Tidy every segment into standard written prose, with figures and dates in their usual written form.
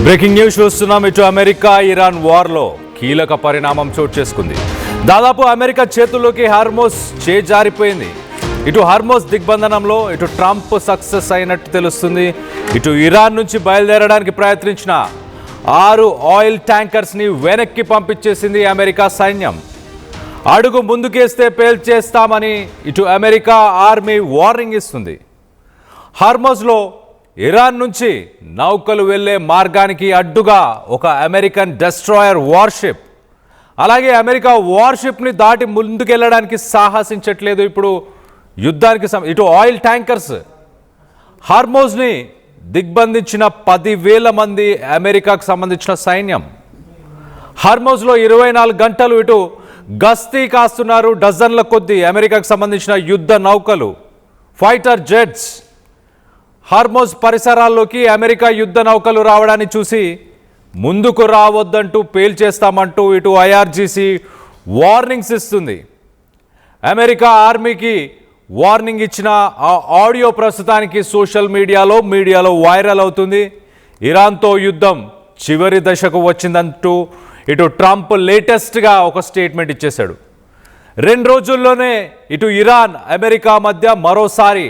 Breaking news చూస్తున్నాం. ఇటు America Iran వార్లో కీలక పరిణామం చోటు చేసుకుంది. దాదాపు అమెరికా చేతుల్లోకి హార్మోస్ చేజారిపోయింది. ఇటు హార్మోస్ దిగ్బంధనంలో ఇటు ట్రంప్ సక్సెస్ అయినట్టు తెలుస్తుంది. ఇటు ఇరాన్ నుంచి బయలుదేరడానికి ప్రయత్నించిన 6 ఆయిల్ ట్యాంకర్స్ని వెనక్కి పంపించేసింది అమెరికా సైన్యం. అడుగు ముందుకేస్తే పేల్చేస్తామని ఇటు అమెరికా ఆర్మీ వార్నింగ్ ఇస్తుంది. హార్మోస్లో ఇరాన్ నుంచి నౌకలు వెళ్లే మార్గానికి అడ్డుగా ఒక అమెరికన్ డెస్ట్రాయర్ వార్షిప్, అలాగే అమెరికా వార్షిప్ని దాటి ముందుకెళ్లడానికి సాహసించట్లేదు. ఇప్పుడు యుద్ధానికి ఇటు ఆయిల్ ట్యాంకర్స్ హార్మోస్ని దిగ్బంధించిన 10,000 మంది అమెరికాకు సంబంధించిన సైన్యం హార్మోస్లో 24 గంటలు ఇటు గస్తీ కాస్తున్నారు. డజన్ల కొద్దీ అమెరికాకు సంబంధించిన యుద్ధ నౌకలు, ఫైటర్ జెట్స్ హార్మోస్ పరిసరాల్లోకి అమెరికా యుద్ధ నౌకలు రావడాన్ని చూసి ముందుకు రావద్దంటూ పేల్చేస్తామంటూ ఇటు ఐఆర్జీసీ వార్నింగ్స్ ఇస్తుంది. అమెరికా ఆర్మీకి వార్నింగ్ ఇచ్చిన ఆ ఆడియో ప్రస్తుతానికి సోషల్ మీడియాలో వైరల్ అవుతుంది. ఇరాన్తో యుద్ధం చివరి దశకు వచ్చిందంటూ ఇటు ట్రంప్ లేటెస్ట్గా ఒక స్టేట్మెంట్ ఇచ్చేశాడు. 2 రోజుల్లోనే ఇటు ఇరాన్ అమెరికా మధ్య మరోసారి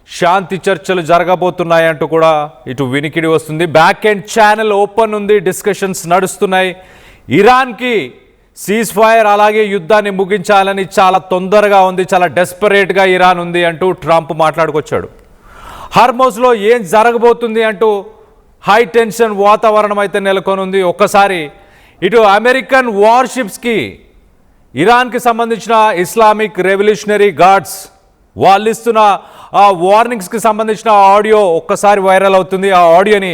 శాంతి చర్చలు జరగబోతున్నాయంటూ కూడా ఇటు వినికిడి వస్తుంది. బ్యాక్ ఎండ్ ఛానల్ ఓపెన్ ఉంది, డిస్కషన్స్ నడుస్తున్నాయి. ఇరాన్కి సీజ్ ఫైర్ అలాగే యుద్ధాన్ని ముగించాలని చాలా తొందరగా ఉంది, చాలా డెస్పరేట్గా ఇరాన్ ఉంది అంటూ ట్రంప్ మాట్లాడుకొచ్చాడు. హార్మోస్లో ఏం జరగబోతుంది అంటూ హై టెన్షన్ వాతావరణం అయితే నెలకొనుంది. ఒక్కసారి ఇటు అమెరికన్ వార్షిప్స్కి ఇరాన్కి సంబంధించిన ఇస్లామిక్ రెవల్యూషనరీ గార్డ్స్ వాళ్ళు ఇస్తున్న ఆ వార్నింగ్స్కి సంబంధించిన ఆడియో ఒక్కసారి వైరల్ అవుతుంది. ఆ ఆడియోని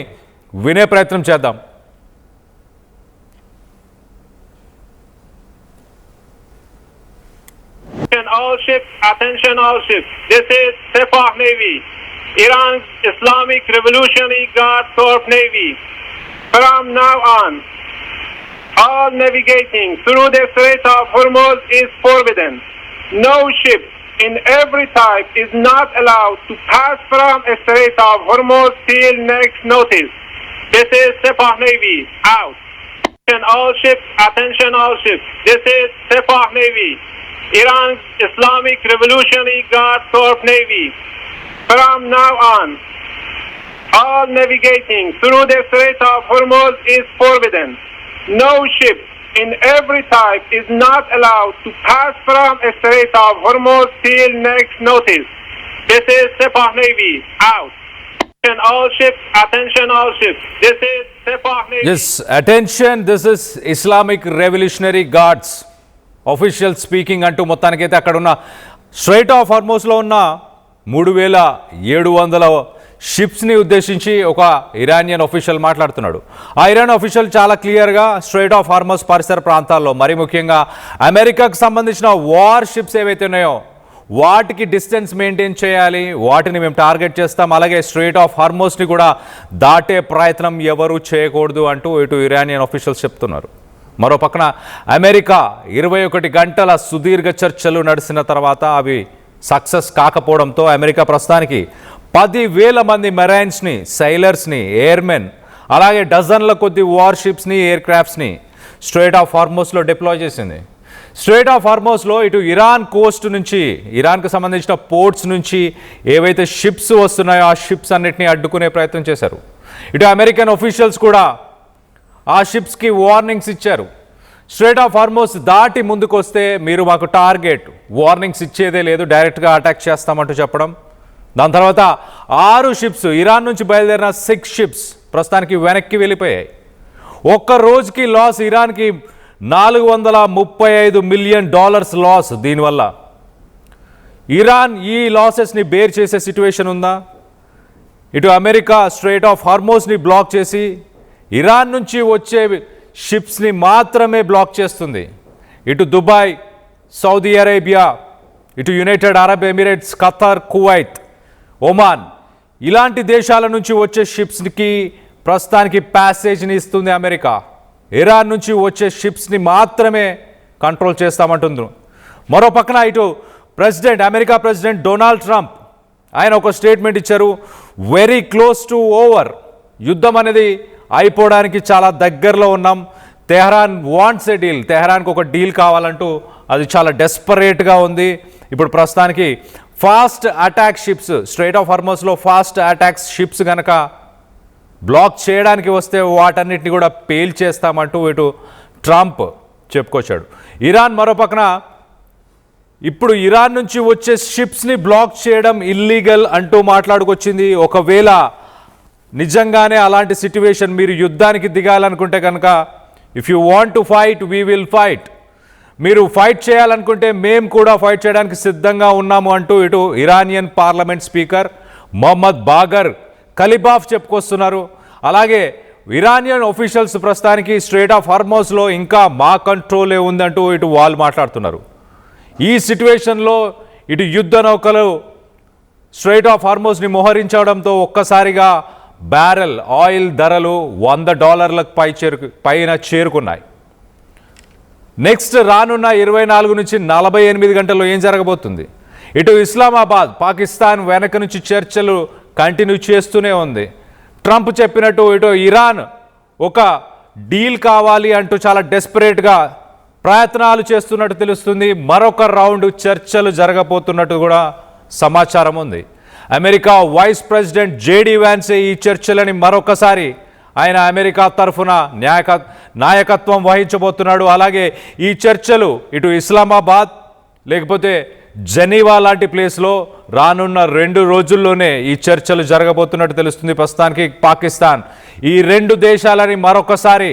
వినే ప్రయత్నం చేద్దాం. All ships, attention all ships. This is Sepah Navy, Iran's Islamic Revolutionary Guard Corps Navy. From now on, all navigating through the Strait of Hormuz is forbidden. No ship in every type is not allowed to pass from a Strait of Hormuz till next notice. This is Sepah Navy, out. Attention all ships. This is Sepah Navy, Iran's Islamic Revolutionary Guard Corps Navy. From now on, all navigating through the Strait of Hormuz is forbidden. No ship in every type is not allowed to pass from a Strait of Hormuz till next notice. This is Sepah Navy, out. Attention all ships. This is Sepah Navy. Yes, attention, this is Islamic Revolutionary Guards official speaking అంటూ మొత్తానికైతే అక్కడ ఉన్న straight of హార్మోస్లో ఉన్న 3,700 షిప్స్ని ఉద్దేశించి ఒక Iranian official మాట్లాడుతున్నాడు. ఆ Iran official చాలా క్లియర్గా స్ట్రైట్ ఆఫ్ హార్మోస్ పరిసర ప్రాంతాల్లో మరీ ముఖ్యంగా అమెరికాకు సంబంధించిన వార్ షిప్స్ ఏవైతే ఉన్నాయో వాటికి డిస్టెన్స్ మెయింటైన్ చేయాలి, వాటిని మేము టార్గెట్ చేస్తాం, అలాగే స్ట్రైట్ ఆఫ్ హార్మోస్ని కూడా దాటే ప్రయత్నం ఎవరూ చేయకూడదు అంటూ ఇటు ఇరానియన్ అఫీషియల్స్ చెప్తున్నారు. మరో పక్కన అమెరికా 21 గంటల సుదీర్ఘ చర్చలు నడిచిన తర్వాత అవి సక్సెస్ కాకపోవడంతో అమెరికా ప్రస్తుతానికి 10,000 మంది మెరైన్స్ని, సైలర్స్ని, ఎయిర్మెన్ అలాగే డజన్ల కొద్ది వార్షిప్స్ని, ఎయిర్ క్రాఫ్ట్స్ని స్ట్రైట్ ఆఫ్ హార్మోస్లో డిప్లాయ్ చేసింది. స్ట్రైట్ ఆఫ్ హార్మోస్లో ఇటు ఇరాన్ కోస్ట్ నుంచి, ఇరాన్కు సంబంధించిన పోర్ట్స్ నుంచి ఏవైతే షిప్స్ వస్తున్నాయో ఆ షిప్స్ అన్నిటినీ అడ్డుకునే ప్రయత్నం చేశారు. ఇటు అమెరికన్ అఫీషియల్స్ కూడా ఆ షిప్స్కి వార్నింగ్స్ ఇచ్చారు. స్ట్రైట్ ఆఫ్ హార్మోస్ దాటి ముందుకు వస్తే మీరు మాకు టార్గెట్, వార్నింగ్స్ ఇచ్చేదే లేదు, డైరెక్ట్గా అటాక్ చేస్తామంటూ చెప్పడం. దాని తర్వాత 6 షిప్స్, ఇరాన్ నుంచి బయలుదేరిన 6 షిప్స్ ప్రస్తుతానికి వెనక్కి వెళ్ళిపోయాయి. ఒక్క రోజుకి లాస్ ఇరాన్కి $435 మిలియన్ లాస్. దీనివల్ల ఇరాన్ ఈ లాసెస్ని బేర్ చేసే సిచ్యువేషన్ ఉందా? ఇటు అమెరికా స్ట్రైట్ ఆఫ్ హార్మోస్ని బ్లాక్ చేసి ఇరాన్ నుంచి వచ్చే షిప్స్ని మాత్రమే బ్లాక్ చేస్తుంది. ఇటు దుబాయ్, సౌదీ అరేబియా, ఇటు United Arab Emirates, Qatar, Kuwait, Oman ఇలాంటి దేశాల నుంచి వచ్చే షిప్స్కి ప్రస్తుతానికి ప్యాసేజ్ని ఇస్తుంది అమెరికా. ఇరాన్ నుంచి వచ్చే షిప్స్ని మాత్రమే కంట్రోల్ చేస్తామంటుంది. మరో పక్కన ఇటు అమెరికా ప్రెసిడెంట్ డొనాల్డ్ ట్రంప్ ఆయన ఒక స్టేట్మెంట్ ఇచ్చారు. వెరీ క్లోజ్ టు ఓవర్, యుద్ధం అనేది అయిపోవడానికి చాలా దగ్గరలో ఉన్నాం. తెహ్రాన్ వాంట్స్ ఏ డీల్, తెహ్రాన్కి ఒక డీల్ కావాలంటూ అది చాలా డెస్పరేట్గా ఉంది. ఇప్పుడు ప్రస్తుతానికి fast attack ships, strait of హార్మోస్లో ఫాస్ట్ అటాక్స్ షిప్స్ కనుక బ్లాక్ చేయడానికి వస్తే వాటన్నిటిని కూడా పేల్చేస్తామంటూ ఇటు ట్రంప్ చెప్పుకొచ్చాడు. ఇరాన్ మరోపక్కన ఇప్పుడు ఇరాన్ నుంచి వచ్చే షిప్స్ని బ్లాక్ చేయడం ఇల్లీగల్ అంటూ మాట్లాడుకొచ్చింది. ఒకవేళ నిజంగానే అలాంటి సిట్యువేషన్, మీరు యుద్ధానికి దిగాలనుకుంటే కనుక if you want to fight we will fight, మీరు ఫైట్ చేయాలనుకుంటే మేము కూడా ఫైట్ చేయడానికి సిద్ధంగా ఉన్నాము అంటూ ఇటు Iranian parliament speaker Mohammed Bagar ఖలీబాఫ్ చెప్పుకొస్తున్నారు. అలాగే ఇరానియన్ ఆఫీషియల్స్ ప్రస్తుతానికి స్ట్రైట్ ఆఫ్ హార్మోస్లో ఇంకా మా కంట్రోలే ఉందంటూ ఇటు వాళ్ళు మాట్లాడుతున్నారు. ఈ సిట్యువేషన్లో ఇటు యుద్ధ నౌకలు స్ట్రైట్ ఆఫ్ హార్మోస్ని మోహరించడంతో ఒక్కసారిగా బ్యారెల్ ఆయిల్ ధరలు $100 పైన చేరుకున్నాయి. నెక్స్ట్ రానున్న 24 నుంచి 48 గంటల్లో ఏం జరగబోతుంది? ఇటు ఇస్లామాబాద్, పాకిస్తాన్ వెనక నుంచి చర్చలు కంటిన్యూ చేస్తూనే ఉంది. ట్రంప్ చెప్పినట్టు ఇటు ఇరాన్ ఒక డీల్ కావాలి అంటూ చాలా డెస్పరేట్గా ప్రయత్నాలు చేస్తున్నట్టు తెలుస్తుంది. మరొక రౌండ్ చర్చలు జరగబోతున్నట్టు కూడా సమాచారం ఉంది. అమెరికా వైస్ ప్రెసిడెంట్ జేడీ వ్యాన్సే ఈ చర్చలని మరొకసారి ఆయన అమెరికా తరఫున నాయకత్వం వహించబోతున్నాడు. అలాగే ఈ చర్చలు ఇటు ఇస్లామాబాద్ లేకపోతే జెనీవా లాంటి ప్లేస్లో రానున్న 2 రోజుల్లోనే ఈ చర్చలు జరగబోతున్నట్టు తెలుస్తుంది. ప్రస్తుతానికి పాకిస్తాన్ ఈ 2 దేశాలని మరొకసారి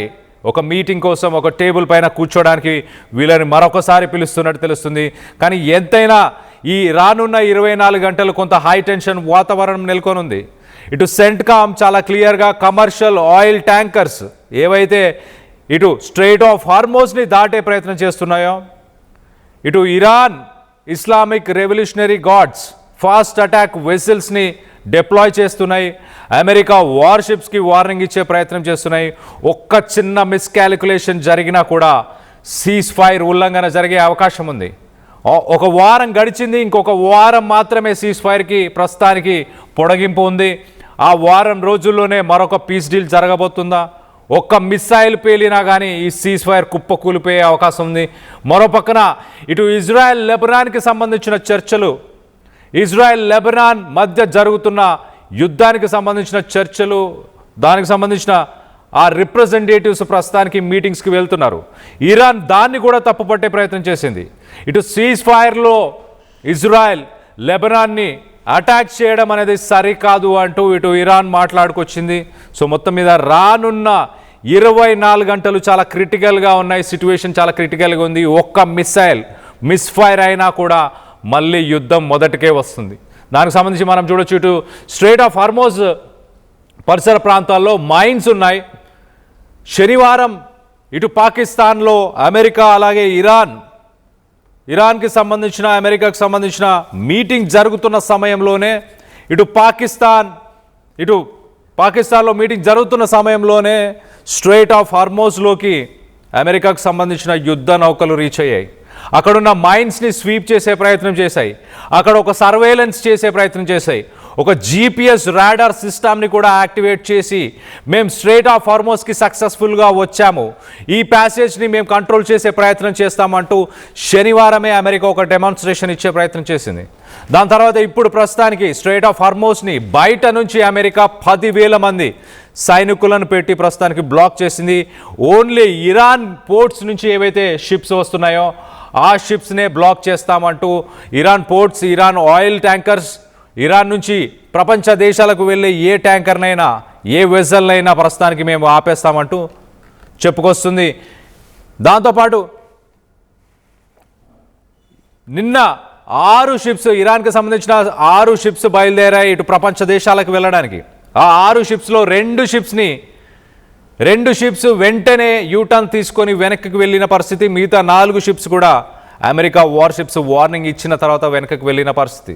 ఒక మీటింగ్ కోసం ఒక టేబుల్ పైన కూర్చోడానికి వీళ్ళని మరొకసారి పిలుస్తున్నట్టు తెలుస్తుంది. కానీ ఎంతైనా ఈ రానున్న 24 గంటలు కొంత హై టెన్షన్ వాతావరణం నెలకొనుంది. ఇటు సెంట్కామ్ చాలా క్లియర్గా కమర్షియల్ ఆయిల్ ట్యాంకర్స్ ఏవైతే ఇటు స్ట్రైట్ ఆఫ్ హార్మోస్ని దాటే ప్రయత్నం చేస్తున్నాయో, ఇటు Iran Islamic revolutionary guards fast attack వెసిల్స్ని డిప్లాయ్ చేస్తున్నాయి. అమెరికా వార్షిప్స్కి వార్నింగ్ ఇచ్చే ప్రయత్నం చేస్తున్నాయి. ఒక్క చిన్న మిస్కాలిక్యులేషన్ జరిగినా కూడా సీజ్ ఫైర్ ఉల్లంఘన జరిగే అవకాశం ఉంది. ఒక వారం గడిచింది, ఇంకొక వారం మాత్రమే సీజ్ ఫైర్కి ప్రస్తుతానికి పొడిగింపు ఉంది. ఆ వారం రోజుల్లోనే మరొక పీస్ డీల్ జరగబోతుందా? ఒక్క మిస్సైల్ పేలినా కానీ ఈ సీజ్ ఫైర్ కుప్ప కూలిపోయే అవకాశం ఉంది. మరోపక్కన ఇటు ఇజ్రాయెల్ లెబనాన్కి సంబంధించిన చర్చలు, ఇజ్రాయెల్ లెబనాన్ మధ్య జరుగుతున్న యుద్ధానికి సంబంధించిన చర్చలు, దానికి సంబంధించిన ఆ రిప్రజెంటేటివ్స్ ప్రస్తుతానికి మీటింగ్స్కి వెళ్తున్నారు. ఇరాన్ దాన్ని కూడా తప్పుపట్టే ప్రయత్నం చేసింది. ఇటు సీజ్ ఫైర్లో ఇజ్రాయెల్ లెబనాన్ని అటాక్ చేయడం అనేది సరికాదు అంటూ ఇటు ఇరాన్ మాట్లాడుకొచ్చింది. సో మొత్తం మీద రానున్న 24 గంటలు చాలా క్రిటికల్గా ఉన్నాయి. సిట్యువేషన్ చాలా క్రిటికల్గా ఉంది. ఒక్క మిస్సైల్ మిస్ఫైర్ అయినా కూడా మళ్ళీ యుద్ధం మొదటికే వస్తుంది. దానికి సంబంధించి మనం చూడొచ్చు, ఇటు స్ట్రైట్ ఆఫ్ హార్మోస్ పరిసర ప్రాంతాల్లో మైన్స్ ఉన్నాయి. శనివారం ఇటు పాకిస్తాన్లో అమెరికా అలాగే ఇరాన్కి సంబంధించిన అమెరికాకి సంబంధించిన మీటింగ్ జరుగుతున్న సమయంలోనే ఇటు పాకిస్తాన్లో మీటింగ్ జరుగుతున్న సమయంలోనే స్ట్రైట్ ఆఫ్ హార్మోస్లోకి అమెరికాకు సంబంధించిన యుద్ధ నౌకలు రీచ్ అయ్యాయి. అక్కడున్న మైన్స్ని స్వీప్ చేసే ప్రయత్నం చేశాయి. అక్కడ ఒక సర్వేలెన్స్ చేసే ప్రయత్నం చేశాయి. ఒక జీపీఎస్ రాడార్ సిస్టమ్ని కూడా యాక్టివేట్ చేసి మేము స్ట్రైట్ ఆఫ్ హార్మోస్కి సక్సెస్ఫుల్గా వచ్చాము, ఈ ప్యాసేజ్ని మేము కంట్రోల్ చేసే ప్రయత్నం చేస్తామంటూ శనివారమే అమెరికా ఒక డెమాన్స్ట్రేషన్ ఇచ్చే ప్రయత్నం చేసింది. దాని తర్వాత ఇప్పుడు ప్రస్తుతానికి స్ట్రైట్ ఆఫ్ హార్మోస్ని బయట నుంచి అమెరికా 10,000 మంది సైనికులను పెట్టి ప్రస్తుతానికి బ్లాక్ చేసింది. ఓన్లీ ఇరాన్ పోర్ట్స్ నుంచి ఏవైతే షిప్స్ వస్తున్నాయో ఆ షిప్స్నే బ్లాక్ చేస్తామంటూ Iran ports, Iran oil tankers, Iran నుంచి ప్రపంచ దేశాలకు వెళ్ళే ఏ ట్యాంకర్నైనా ఏ వెజల్నైనా ప్రస్తుతానికి మేము ఆపేస్తామంటూ చెప్పుకొస్తుంది. దాంతోపాటు నిన్న 6 షిప్స్, ఇరాన్కి సంబంధించిన 6 షిప్స్ బయలుదేరాయి ఇటు ప్రపంచ దేశాలకు వెళ్ళడానికి. ఆ 6 షిప్స్లో 2 షిప్స్ వెంటనే యూటర్న్ తీసుకొని వెనక్కి వెళ్ళిన పరిస్థితి. మిగతా 4 షిప్స్ కూడా అమెరికా వార్షిప్స్ వార్నింగ్ ఇచ్చిన తర్వాత వెనక్కి వెళ్ళిన పరిస్థితి.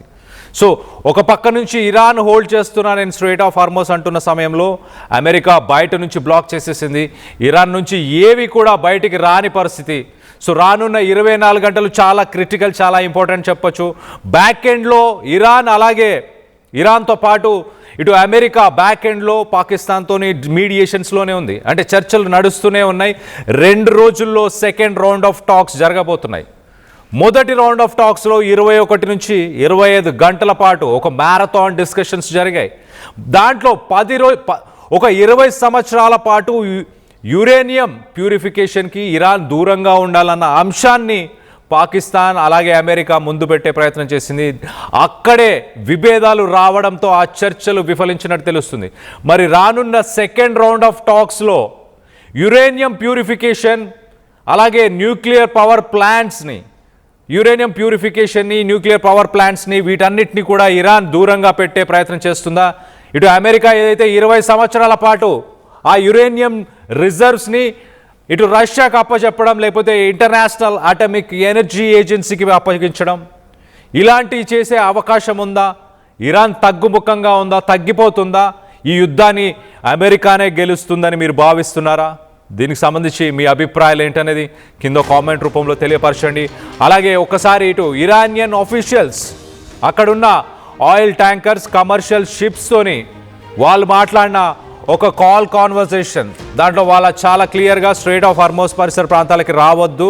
సో ఒక పక్క నుంచి ఇరాన్ హోల్డ్ చేస్తున్నా నేను స్ట్రైట్ ఆఫ్ హార్మోస్ అంటున్న సమయంలో అమెరికా బయట నుంచి బ్లాక్ చేసేసింది. ఇరాన్ నుంచి ఏవి కూడా బయటికి రాని పరిస్థితి. సో రానున్న 24 గంటలు చాలా క్రిటికల్, చాలా ఇంపార్టెంట్ చెప్పొచ్చు. బ్యాక్ ఎండ్లో ఇరాన్ అలాగే ఇరాన్తో పాటు ఇటు అమెరికా బ్యాక్ ఎండ్లో పాకిస్తాన్తోని మీడియేషన్స్లోనే ఉంది. అంటే చర్చలు నడుస్తూనే ఉన్నాయి. 2 రోజుల్లో సెకండ్ రౌండ్ ఆఫ్ టాక్స్ జరగబోతున్నాయి. మొదటి రౌండ్ ఆఫ్ టాక్స్లో 21 నుంచి 25 గంటల పాటు ఒక మ్యారథాన్ డిస్కషన్స్ జరిగాయి. దాంట్లో 20 సంవత్సరాల పాటు యురేనియం ప్యూరిఫికేషన్కి ఇరాన్ దూరంగా ఉండాలన్న అంశాన్ని పాకిస్తాన్ అలాగే అమెరికా ముందు పెట్టే ప్రయత్నం చేసింది. అక్కడే విభేదాలు రావడంతో ఆ చర్చలు విఫలించినట్టు తెలుస్తుంది. మరి రానున్న సెకండ్ రౌండ్ ఆఫ్ టాక్స్లో యురేనియం ప్యూరిఫికేషన్ అలాగే న్యూక్లియర్ పవర్ ప్లాంట్స్ని వీటన్నిటిని కూడా ఇరాన్ దూరంగా పెట్టే ప్రయత్నం చేస్తుందా? ఇటు అమెరికా ఏదైతే 20 సంవత్సరాల పాటు ఆ యురేనియం రిజర్వ్స్ని ఇటు రష్యాకు అప్పచెప్పడం, లేకపోతే ఇంటర్నేషనల్ అటామిక్ ఎనర్జీ ఏజెన్సీకి అప్పగించడం, ఇలాంటివి చేసే అవకాశం ఉందా? ఇరాన్ తగ్గుముఖంగా ఉందా? తగ్గిపోతుందా? ఈ యుద్ధాన్ని అమెరికానే గెలుస్తుందని మీరు భావిస్తున్నారా? దీనికి సంబంధించి మీ అభిప్రాయాలు ఏంటనేది కింద కామెంట్ రూపంలో తెలియపరచండి. అలాగే ఒకసారి ఇటు ఇరానియన్ ఆఫీషియల్స్ అక్కడున్న ఆయిల్ ట్యాంకర్స్, కమర్షియల్ షిప్స్తోని వాళ్ళు మాట్లాడిన ఒక కాల్ కాన్వర్సేషన్, దాంట్లో వాళ్ళ చాలా క్లియర్గా స్ట్రెయిట్ ఆఫ్ హార్మోస్ పరిసర ప్రాంతాలకి రావద్దు,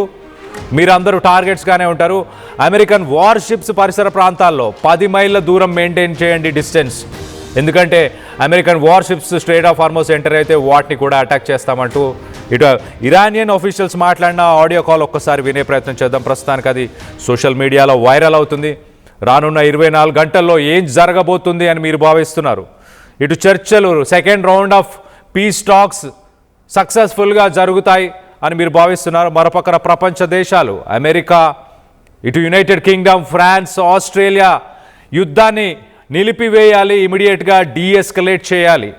మీరందరూ టార్గెట్స్గానే ఉంటారు, అమెరికన్ వార్ షిప్స్ పరిసర ప్రాంతాల్లో 10 మైళ్ళ దూరం మెయింటైన్ చేయండి డిస్టెన్స్, ఎందుకంటే American war ships strait of Hormuz enter అయితే వాటిని కూడా అటాక్ చేస్తామంటూ ఇటు ఇరానియన్ ఆఫీషియల్స్ మాట్లాడిన ఆడియో కాల్ ఒక్కసారి వినే ప్రయత్నం చేద్దాం. ప్రస్తుతానికి అది సోషల్ మీడియాలో వైరల్ అవుతుంది. రానున్న 24 గంటల్లో ఏం జరగబోతుంది అని మీరు భావిస్తున్నారు? ఇటు చర్చలు second round of piece talks సక్సెస్ఫుల్గా జరుగుతాయి అని మీరు భావిస్తున్నారు. మరోపక్కన ప్రపంచ దేశాలు అమెరికా, ఇటు యునైటెడ్ కింగ్డమ్, ఫ్రాన్స్, ఆస్ట్రేలియా యుద్ధాన్ని నిలిపివేయాలి, ఇమీడియట్గా డీఎస్కలేట్ చేయాలి,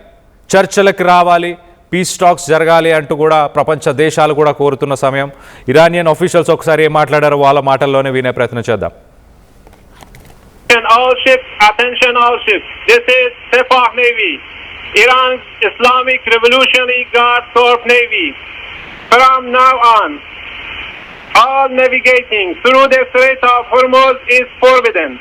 చర్చలకు రావాలి, పీస్ టాక్స్ జరగాలి అంటూ కూడా ప్రపంచ దేశాలు కూడా కోరుతున్న సమయం. ఇరానియన్ ఆఫీషియల్స్ ఒకసారి ఏం మాట్లాడారో వాళ్ళ మాటల్లోనే వినే ప్రయత్నం చేద్దాం. Attention all ships. This is Sepah Navy, Iran's Islamic Revolutionary Guard Corps Navy. From now on, all navigating through the Strait of Hormuz is forbidden.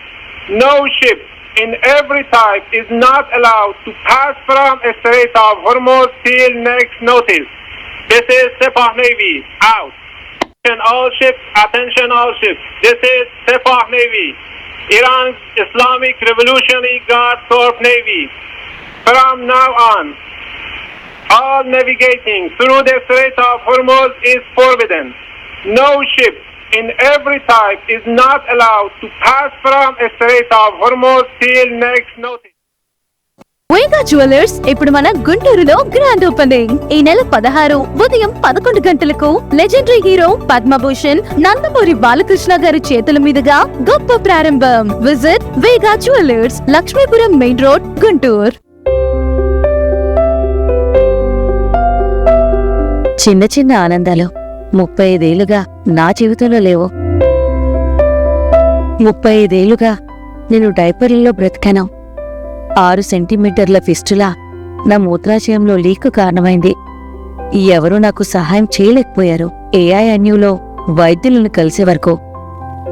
No ship in every type is not allowed to pass from the Strait of Hormuz till next notice. This is Sepah Navy, out. Attention all ships. This is Sepah Navy, Iran's Islamic Revolutionary Guard Corps Navy. From now on, all navigating through the Strait of Hormuz is forbidden. No ship in every type is not allowed to pass from the Strait of Hormuz till next notice. Vega jewellers ఇప్పుడు మన గుంటూరులో grand opening. ఈ నెల 16 ఉదయం 11 గంటలకు legendary hero Padmabhushan Nandamuri Balakrishna గారి చేతుల మీదుగా గొప్ప ప్రారంభం. Visit Vega jewellers, Lakshmipuram main road, Guntur. చిన్న చిన్న ఆనందాలు 35 ఏళ్లుగా నా జీవితంలో లేవు. 35 ఏళ్లుగా నేను డైపర్లలో బ్రతికాను. 6 సెంటీమీటర్ల ఫిస్టులా నా మూత్రాశయంలో లీక్ కారణమైంది. ఎవరూ నాకు సహాయం చేయలేకపోయారు. AINUలో వైద్యులను కలిసే వరకు.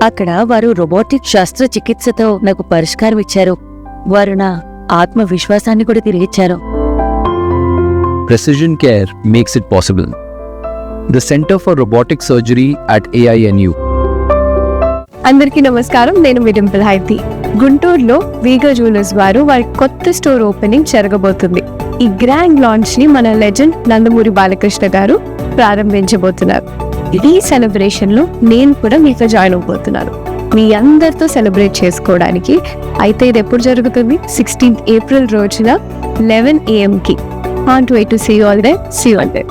అక్కడ వారు రోబోటిక్ శస్త్రచికిత్సతో నాకు పరిష్కారం ఇచ్చారు. వారు నా ఆత్మవిశ్వాసాన్ని కూడా తిరిగిచ్చారు. Precision Care makes it possible. The Center for Robotic Surgery at AINU. అందరికీ నమస్కారం, నేను మీ డింపుల్ హైతి. గుంటూరులో వీగా జ్యువెలర్స్ వారు వారి కొత్త స్టోర్ ఓపెనింగ్ జరగబోతుంది. ఈ గ్రాండ్ లాంచ్ ని మన లెజెండ్ నందమూరి బాలకృష్ణ గారు ప్రారంభించబోతున్నారు. ఈ సెలబ్రేషన్ లో నేను కూడా మీతో జాయిన్ అవబోతున్నాను, మీ అందరితో సెలబ్రేట్ చేసుకోవడానికి. అయితే ఇది ఎప్పుడు జరుగుతుంది? 16th April రోజున 11 AM కి. Can't wait to see you all there. See you all there.